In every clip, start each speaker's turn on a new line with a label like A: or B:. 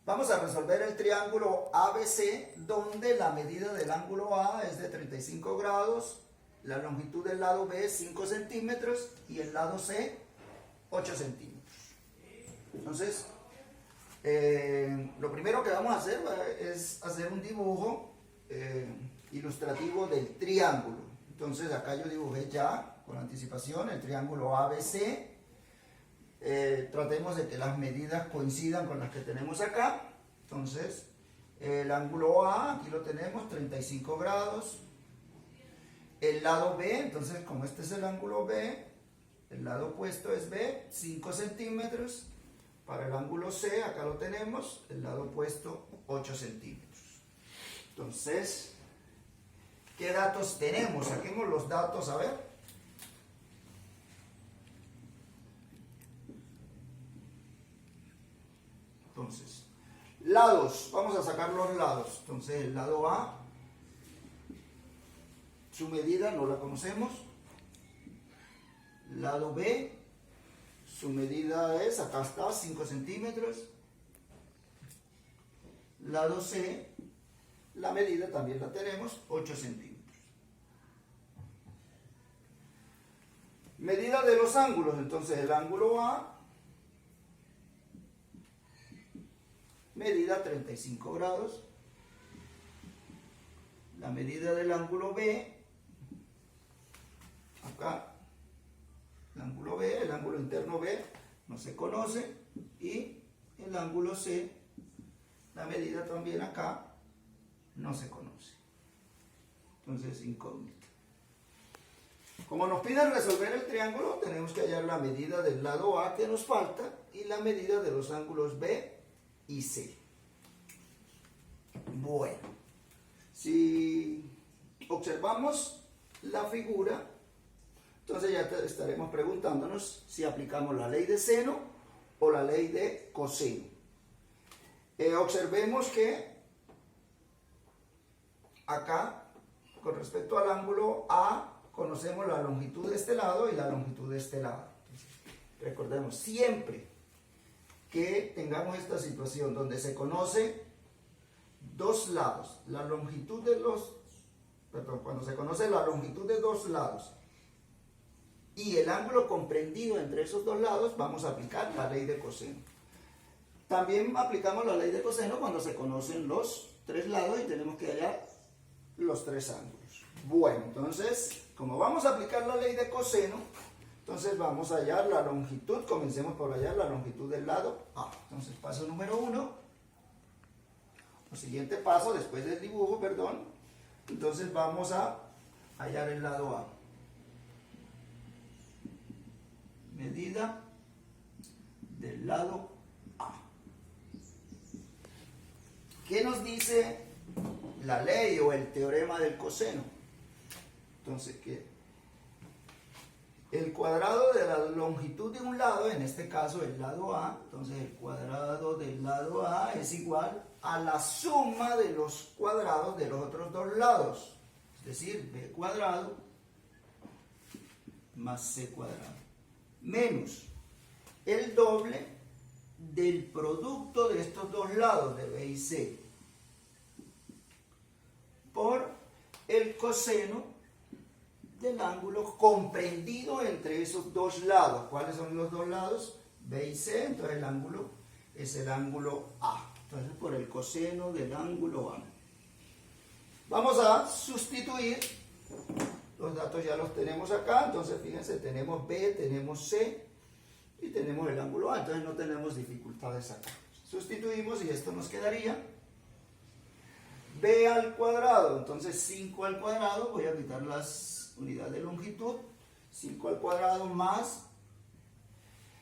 A: Vamos a resolver el triángulo ABC, donde la medida del ángulo A es de 35 grados, la longitud del lado B es 5 centímetros y el lado C 8 centímetros. Entonces, lo primero que vamos a hacer es hacer un dibujo ilustrativo del triángulo. Entonces, acá yo dibujé ya con anticipación el triángulo ABC. Tratemos de que las medidas coincidan con las que tenemos acá. Entonces, el ángulo A, aquí lo tenemos, 35 grados. El lado B, entonces como este es el ángulo B, el lado opuesto es B, 5 centímetros. Para el ángulo C, acá lo tenemos, el lado opuesto, 8 centímetros. Entonces, ¿qué datos tenemos? Saquemos los datos, a ver. Entonces, lados, vamos a sacar los lados. Entonces, el lado A, su medida no la conocemos. Lado B, su medida es, acá está, 5 centímetros. Lado C, la medida también la tenemos, 8 centímetros. Medida de los ángulos, entonces el ángulo A, medida 35 grados. La medida del ángulo B, acá, el ángulo B, el ángulo interno B, no se conoce. Y el ángulo C, la medida también acá, no se conoce. Entonces, incógnita. Como nos piden resolver el triángulo, tenemos que hallar la medida del lado A que nos falta y la medida de los ángulos B y C. Bueno, si observamos la figura, entonces ya estaremos preguntándonos si aplicamos la ley de seno o la ley de coseno. Observemos que acá, con respecto al ángulo A, conocemos la longitud de este lado y la longitud de este lado. Entonces, recordemos, siempre que tengamos esta situación donde se conoce dos lados, la longitud de los, perdón, cuando se conoce la longitud de dos lados y el ángulo comprendido entre esos dos lados, vamos a aplicar la ley de coseno. También aplicamos la ley de coseno cuando se conocen los tres lados y tenemos que hallar los tres ángulos. Bueno, entonces, como vamos a aplicar la ley de coseno, entonces vamos a hallar la longitud. Comencemos por hallar la longitud del lado A. Entonces, paso número 1. El siguiente paso, después del dibujo, perdón. Entonces vamos a hallar el lado A. Medida del lado A. ¿Qué nos dice la ley o el teorema del coseno? Entonces, que el cuadrado de la longitud de un lado, en este caso el lado A, entonces el cuadrado del lado A es igual a la suma de los cuadrados de los otros dos lados, es decir, B cuadrado más C cuadrado, menos el doble del producto de estos dos lados, de B y C, por el coseno del ángulo comprendido entre esos dos lados. ¿Cuáles son los dos lados? B y C. Entonces el ángulo es el ángulo A. Entonces por el coseno del ángulo A. Vamos a sustituir. Los datos ya los tenemos acá. Entonces fíjense, tenemos B, tenemos C y tenemos el ángulo A. Entonces no tenemos dificultades acá. Sustituimos y esto nos quedaría B al cuadrado. Entonces 5 al cuadrado, voy a quitar las unidad de longitud, 5 al cuadrado más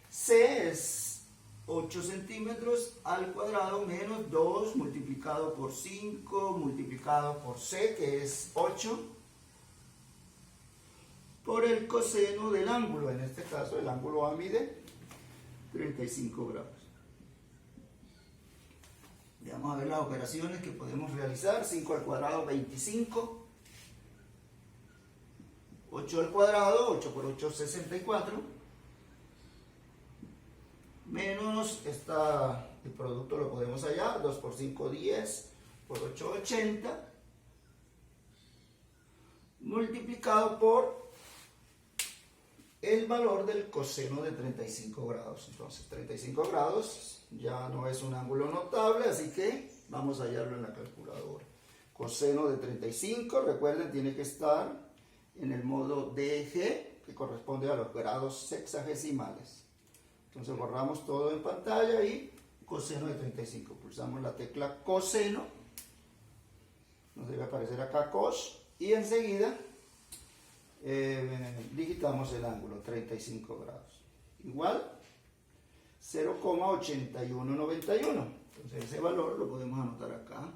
A: C es 8 centímetros al cuadrado menos 2 multiplicado por 5 multiplicado por C, que es 8, por el coseno del ángulo. En este caso el ángulo A mide 35 grados. Vamos a ver las operaciones que podemos realizar. 5 al cuadrado, 25. 8 al cuadrado, 8 por 8, 64. menos el producto lo podemos hallar, 2 por 5, 10, por 8, 80, multiplicado por el valor del coseno de 35 grados. Entonces 35 grados ya no es un ángulo notable, así que vamos a hallarlo en la calculadora. Coseno de 35, recuerden, tiene que estar en el modo DG, que corresponde a los grados sexagesimales. Entonces borramos todo en pantalla y coseno de 35. Pulsamos la tecla coseno, nos debe aparecer acá cos, y enseguida digitamos el ángulo 35 grados. Igual 0,8191. Entonces ese valor lo podemos anotar acá.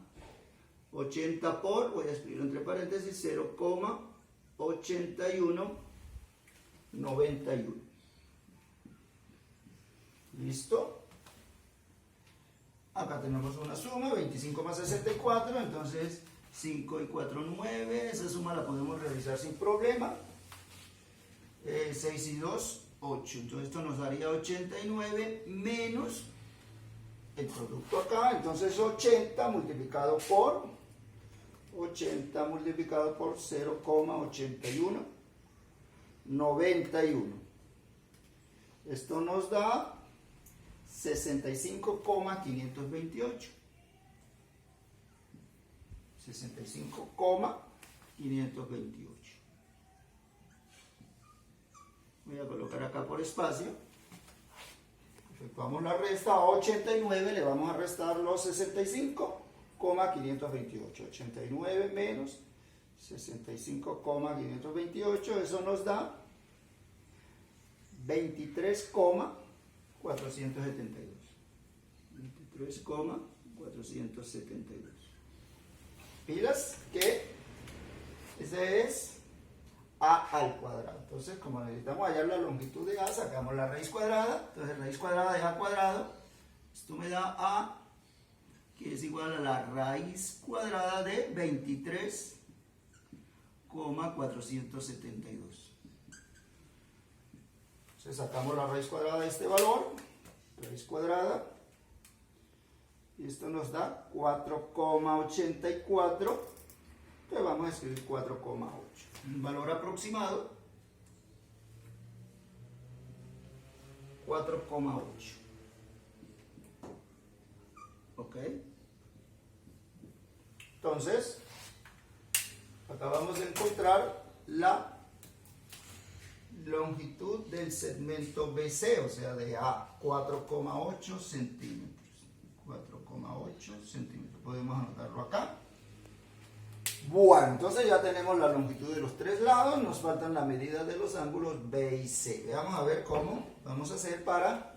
A: 80 por, voy a escribirlo entre paréntesis, 0,8191. ¿Listo? Acá tenemos una suma, 25 más 64, entonces 5 y 4, 9. Esa suma la podemos realizar sin problema. 6 y 2, 8. Entonces esto nos daría 89 menos el producto acá. Entonces 80 multiplicado por 0,8191. Esto nos da 65,528. 65,528. Voy a colocar acá por espacio. Efectuamos la resta. A 89 le vamos a restar los 65,528. 89 menos 65,528. Eso nos da 23,472. 23,472. Pilas que ese es a al cuadrado. Entonces, como necesitamos hallar la longitud de a, sacamos la raíz cuadrada. Entonces, raíz cuadrada de a cuadrado, esto me da a, que es igual a la raíz cuadrada de 23,472. Entonces, sacamos la raíz cuadrada de este valor, raíz cuadrada, y esto nos da 4,84. Entonces vamos a escribir 4,8. Un valor aproximado, 4,8. ¿Ok? Entonces, acabamos de encontrar la longitud del segmento BC, o sea, de A, 4,8 centímetros. 4,8 centímetros. Podemos anotarlo acá. Bueno, entonces ya tenemos la longitud de los tres lados, nos faltan la medida de los ángulos B y C. Veamos a ver cómo vamos a hacer para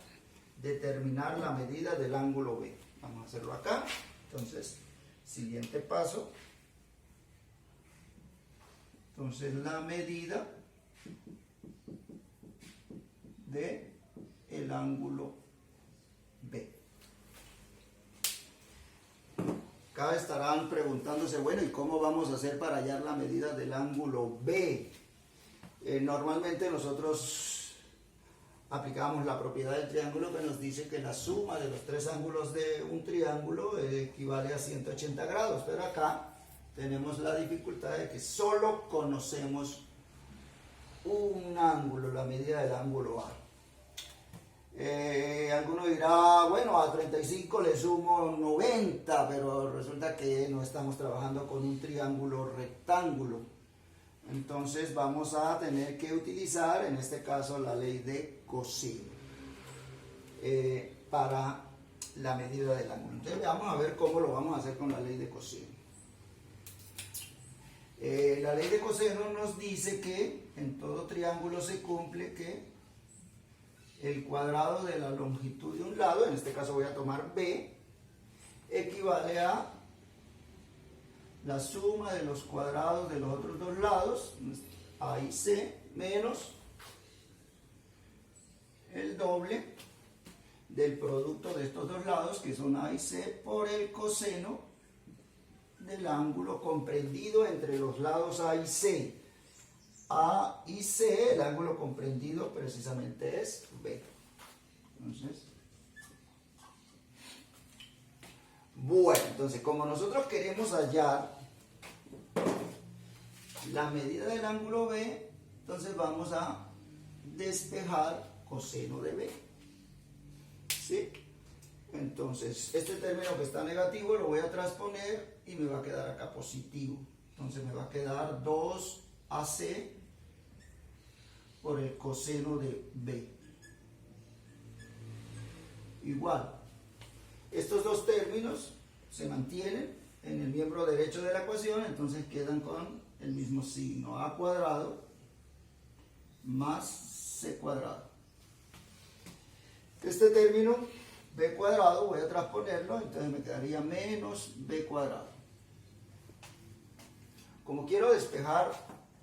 A: determinar la medida del ángulo B. Vamos a hacerlo acá. Entonces, siguiente paso. Entonces, la medida de el ángulo B. Acá estarán preguntándose, bueno, ¿y cómo vamos a hacer para hallar la medida del ángulo B? Normalmente nosotros aplicamos la propiedad del triángulo que nos dice que la suma de los tres ángulos de un triángulo equivale a 180 grados, pero acá tenemos la dificultad de que solo conocemos un ángulo, la medida del ángulo A. Alguno dirá, bueno, a 35 le sumo 90, pero resulta que no estamos trabajando con un triángulo rectángulo. Entonces vamos a tener que utilizar, en este caso, la ley de coseno para la medida del ángulo. Entonces vamos a ver cómo lo vamos a hacer con la ley de coseno. La ley de coseno nos dice que en todo triángulo se cumple que el cuadrado de la longitud de un lado, en este caso voy a tomar B, equivale a la suma de los cuadrados de los otros dos lados, A y C, menos el doble del producto de estos dos lados, que son A y C, por el coseno del ángulo comprendido entre los lados A y C. A y C, el ángulo comprendido precisamente es B. Entonces, Bueno, entonces como nosotros queremos hallar la medida del ángulo B, entonces vamos a despejar coseno de B. ¿Sí? Entonces, este término que está negativo lo voy a transponer y me va a quedar acá positivo. Entonces me va a quedar 2AC por el coseno de B. Igual, estos dos términos se mantienen en el miembro derecho de la ecuación, entonces quedan con el mismo signo, A cuadrado más C cuadrado. Este término B cuadrado voy a transponerlo, entonces me quedaría menos B cuadrado. Como quiero despejar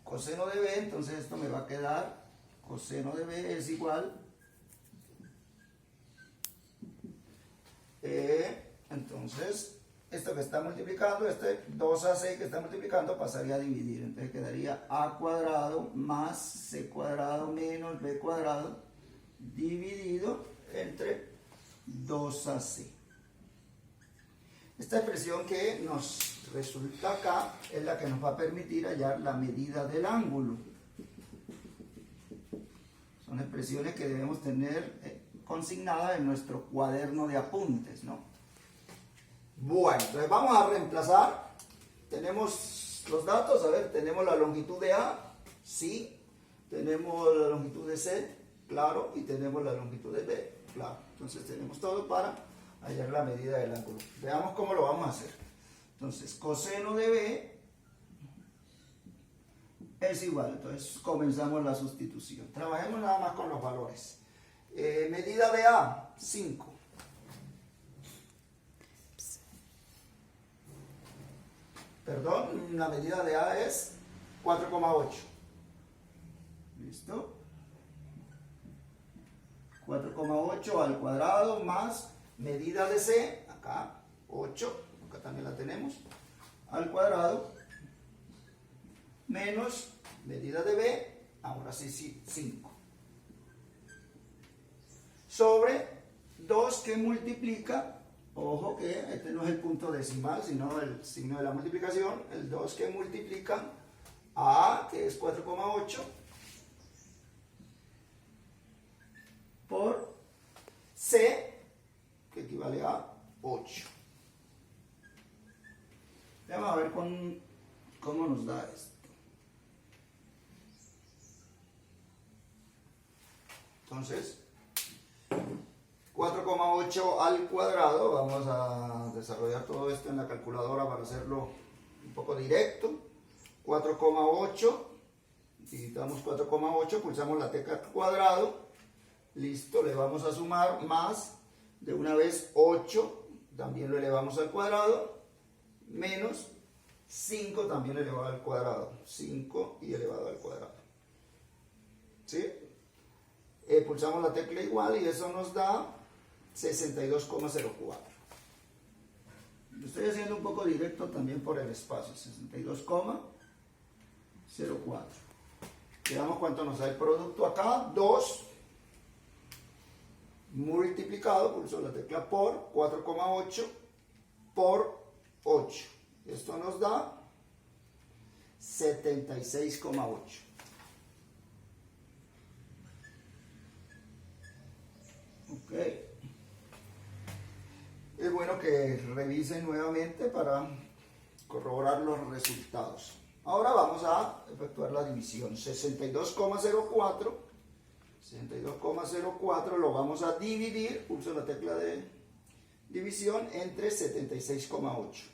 A: coseno de B, entonces esto me va a quedar coseno de B es igual entonces esto que está multiplicando, este 2AC que está multiplicando pasaría a dividir, entonces quedaría A cuadrado más C cuadrado menos B cuadrado dividido entre 2AC. Esta expresión que nos resulta acá es la que nos va a permitir hallar la medida del ángulo. Son expresiones que debemos tener consignadas en nuestro cuaderno de apuntes, ¿no? Bueno, entonces vamos a reemplazar. Tenemos los datos, a ver, tenemos la longitud de A, sí. Tenemos la longitud de C, claro. Y tenemos la longitud de B, claro. Entonces tenemos todo para hallar la medida del ángulo. Veamos cómo lo vamos a hacer. Entonces, coseno de B es igual. Entonces comenzamos la sustitución. Trabajemos nada más con los valores. Medida de A, 5. Perdón, la medida de A es 4,8. ¿Listo? 4,8 al cuadrado más medida de C, acá 8, acá también la tenemos, al cuadrado, menos medida de B, ahora sí 5. Sobre 2 que multiplica, ojo que este no es el punto decimal, sino el signo de la multiplicación, el 2 que multiplica a A, que es 4,8, por C, que equivale a 8. Vamos a ver cómo nos da esto. Entonces, 4,8 al cuadrado, vamos a desarrollar todo esto en la calculadora para hacerlo un poco directo. 4,8, digitamos 4,8, pulsamos la tecla cuadrado, listo, le vamos a sumar más, de una vez 8, también lo elevamos al cuadrado, menos 5 también elevado al cuadrado, 5 y elevado al cuadrado. ¿Sí? Pulsamos la tecla igual y eso nos da 62,04. Lo estoy haciendo un poco directo también por el espacio, 62,04. Veamos cuánto nos da el producto acá, 2 multiplicado, pulso la tecla por 4,8 por 8. Esto nos da 76,8. Ok. Es bueno que revisen nuevamente para corroborar los resultados. Ahora vamos a efectuar la división. 62,04 lo vamos a dividir, pulso la tecla de división, entre 76,8.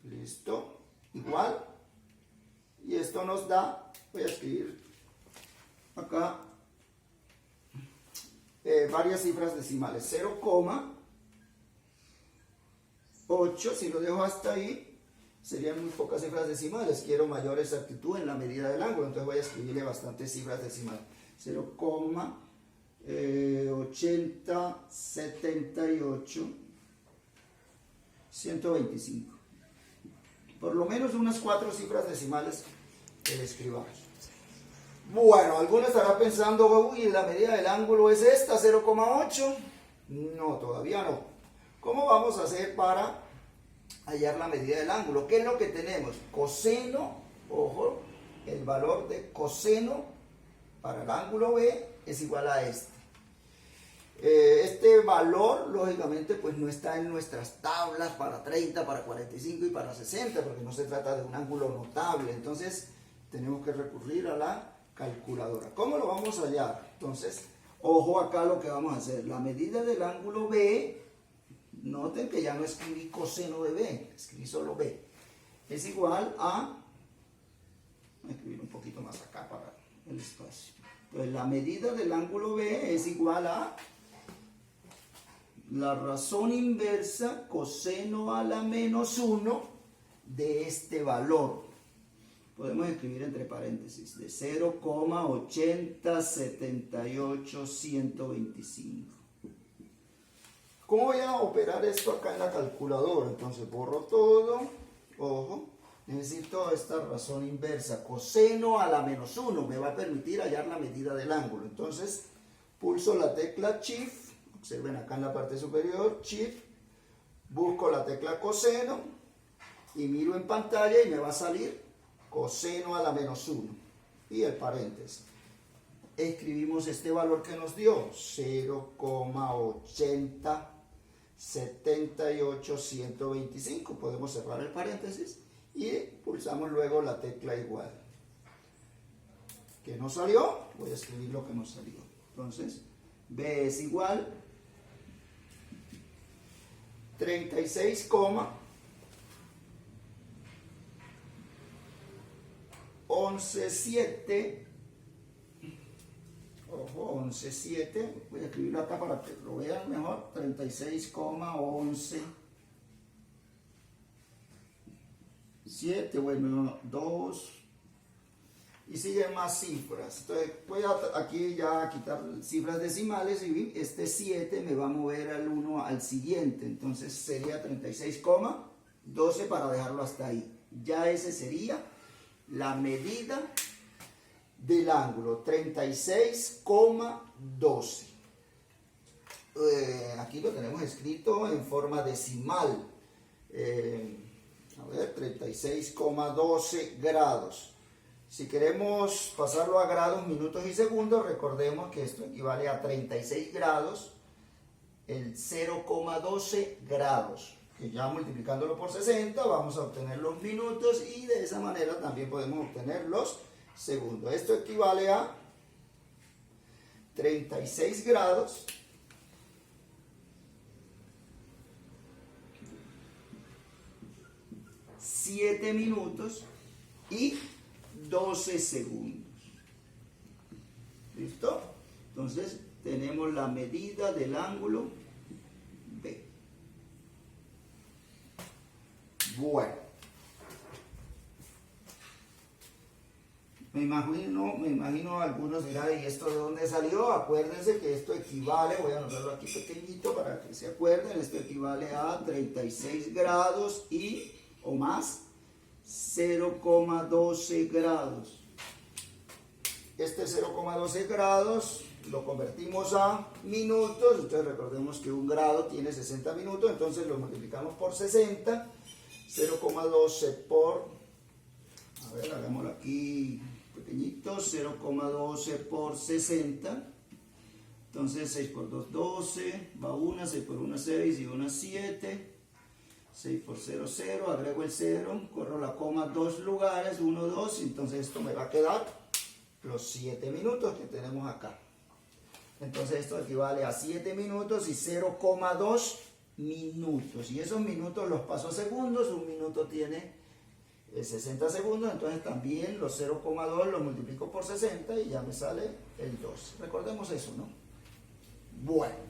A: Listo, igual. Y esto nos da, voy a escribir acá varias cifras decimales. 0,8, si lo dejo hasta ahí, serían muy pocas cifras decimales. Quiero mayor exactitud en la medida del ángulo, entonces voy a escribirle bastantes cifras decimales. 0,8078 125. Por lo menos unas 4 cifras decimales que le escribamos. Bueno, alguno estará pensando, uy, la medida del ángulo es esta, 0,8. No, todavía no. ¿Cómo vamos a hacer para hallar la medida del ángulo? ¿Qué es lo que tenemos? Coseno, ojo, el valor de coseno para el ángulo B es igual a este. Este valor, lógicamente, pues no está en nuestras tablas para 30, para 45 y para 60, porque no se trata de un ángulo notable. Entonces, tenemos que recurrir a la calculadora. ¿Cómo lo vamos a hallar? Entonces, ojo acá lo que vamos a hacer. La medida del ángulo B, noten que ya no escribí coseno de B, escribí solo B. Es igual a, voy a escribir un poquito más acá para el espacio. Entonces, la medida del ángulo B es igual a la razón inversa coseno a la menos 1 de este valor. Podemos escribir entre paréntesis de 0,8078125. ¿Cómo voy a operar esto acá en la calculadora? Entonces borro todo, ojo, necesito esta razón inversa, coseno a la menos 1, me va a permitir hallar la medida del ángulo. Entonces pulso la tecla Shift, observen acá en la parte superior, Shift, busco la tecla coseno y miro en pantalla y me va a salir coseno a la menos 1 y el paréntesis. Escribimos este valor que nos dio, 0,8078125. Podemos cerrar el paréntesis y pulsamos luego la tecla igual. ¿Qué nos salió? Voy a escribir lo que nos salió. Entonces, B es igual 36,117. Ojo, 11,7. Voy a escribirlo acá para que lo vean mejor. 36,117. Bueno, 2. Y siguen más cifras. Entonces voy aquí ya a quitar cifras decimales y este 7 me va a mover al 1 al siguiente. Entonces sería 36,12 para dejarlo hasta ahí. Ya ese sería la medida del ángulo, 36,12. Aquí lo tenemos escrito en forma decimal. A ver, 36,12 grados. Si queremos pasarlo a grados, minutos y segundos, recordemos que esto equivale a 36 grados, el 0,12 grados, que ya multiplicándolo por 60 vamos a obtener los minutos y de esa manera también podemos obtener los segundos. Esto equivale a 36 grados, 7 minutos y 12 segundos. ¿Listo? Entonces tenemos la medida del ángulo B. Bueno, me imagino algunos dirán, ¿y esto de dónde salió? Acuérdense que esto equivale, voy a anotarlo aquí pequeñito para que se acuerden, esto equivale a 36 grados y o más 0,12 grados. Este 0,12 grados lo convertimos a minutos. Entonces recordemos que un grado tiene 60 minutos, entonces lo multiplicamos por 60. 0,12 por, a ver, hagámoslo aquí pequeñito, 0,12 por 60. Entonces 6 por 2, 12, va 1, 6 por 1, 6 y 1, 7. 6 por 0, 0, agrego el 0, corro la coma 2 lugares, 1, 2, entonces esto me va a quedar los 7 minutos que tenemos acá. Entonces esto equivale a 7 minutos y 0,2 minutos. Y esos minutos los paso a segundos, un minuto tiene 60 segundos, entonces también los 0,2 los multiplico por 60 y ya me sale el 2. Recordemos eso, ¿no? Bueno.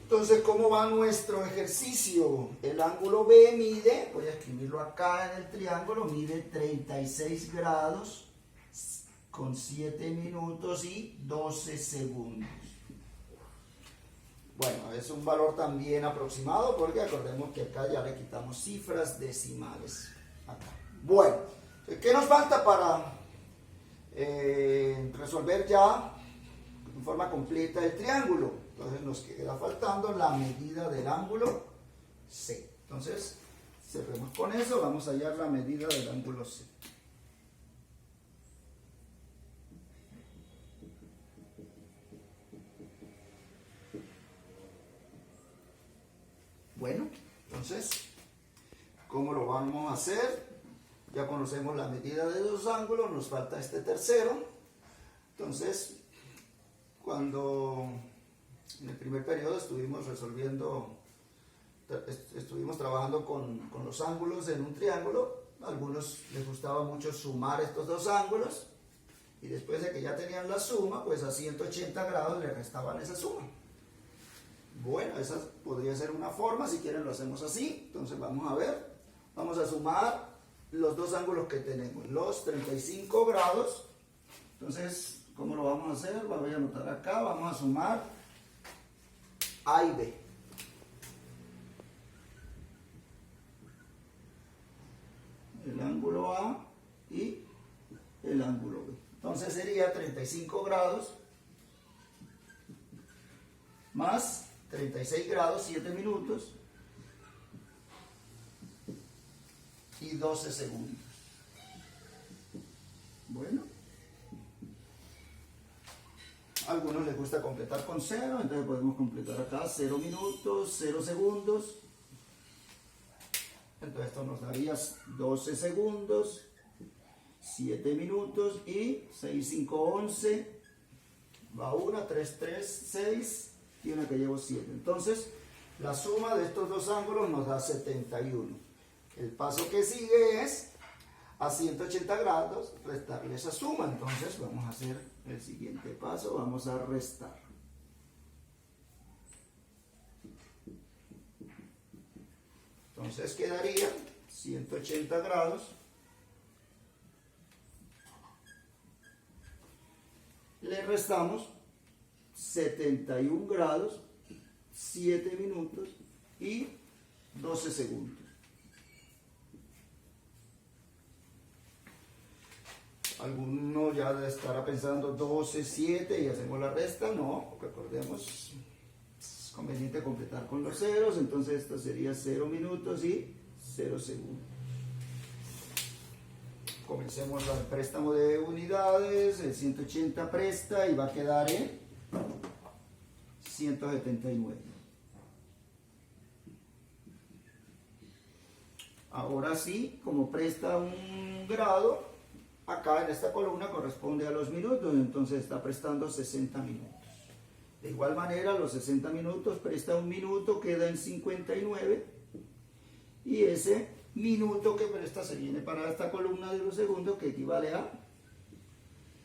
A: Entonces, ¿cómo va nuestro ejercicio? El ángulo B mide, voy a escribirlo acá en el triángulo, mide 36 grados con 7 minutos y 12 segundos. Bueno, es un valor también aproximado porque acordemos que acá ya le quitamos cifras decimales. Acá. Bueno, ¿qué nos falta para resolver ya en forma completa el triángulo? Entonces nos queda faltando la medida del ángulo C. Entonces, cerremos con eso, vamos a hallar la medida del ángulo C. Bueno, entonces, ¿cómo lo vamos a hacer? Ya conocemos la medida de dos ángulos, nos falta este tercero. Entonces, cuando en el primer periodo estuvimos trabajando con los ángulos en un triángulo, a algunos les gustaba mucho sumar estos dos ángulos, y después de que ya tenían la suma, pues a 180 grados le restaban esa suma. Bueno, esa podría ser una forma, si quieren lo hacemos así. Entonces vamos a ver, vamos a sumar los dos ángulos que tenemos, los 35 grados. Entonces, ¿cómo lo vamos a hacer? Voy a anotar acá, vamos a sumar A y B. El ángulo A y el ángulo B. Entonces sería 35 grados más 36 grados, 7 minutos y 12 segundos. Bueno, a algunos les gusta completar con 0, entonces podemos completar acá 0 minutos, 0 segundos. Entonces esto nos daría 12 segundos, 7 minutos y 6, 5, 11. Va una, 3, 3, 6 y una que llevo 7. Entonces la suma de estos dos ángulos nos da 71. El paso que sigue es a 180 grados restarle esa suma. Entonces vamos a hacer el siguiente paso, vamos a restar. Entonces quedaría 180 grados le restamos 71 grados, 7 minutos y 12 segundos. Alguno ya estará pensando 12, 7 y hacemos la resta. No, recordemos, es conveniente completar con los ceros. Entonces esto sería 0 minutos y 0 segundos. Comencemos el préstamo de unidades. El 180 presta y va a quedar en 179. Ahora sí, como presta un grado, acá en esta columna corresponde a los minutos, entonces está prestando 60 minutos. De igual manera, los 60 minutos presta un minuto, queda en 59, y ese minuto que presta se viene para esta columna de los segundos, que equivale a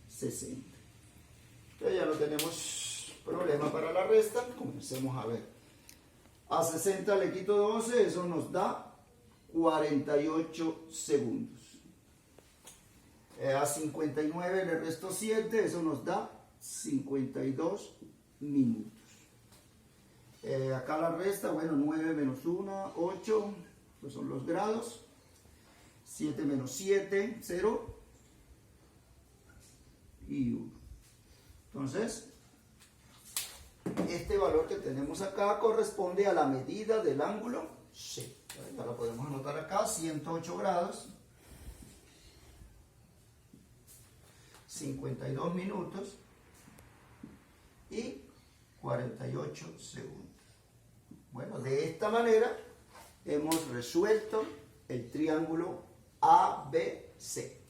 A: 60. Entonces ya no tenemos problema para la resta. Comencemos a ver. A 60 le quito 12, eso nos da 48 segundos. A 59 le resto 7, eso nos da 52 minutos. Acá la resta, bueno, 9 menos 1, 8, pues son los grados. 7 menos 7, 0 y 1. Entonces, este valor que tenemos acá corresponde a la medida del ángulo C. Ya la podemos anotar acá, 108 grados, 52 minutos y 48 segundos. Bueno, de esta manera hemos resuelto el triángulo ABC.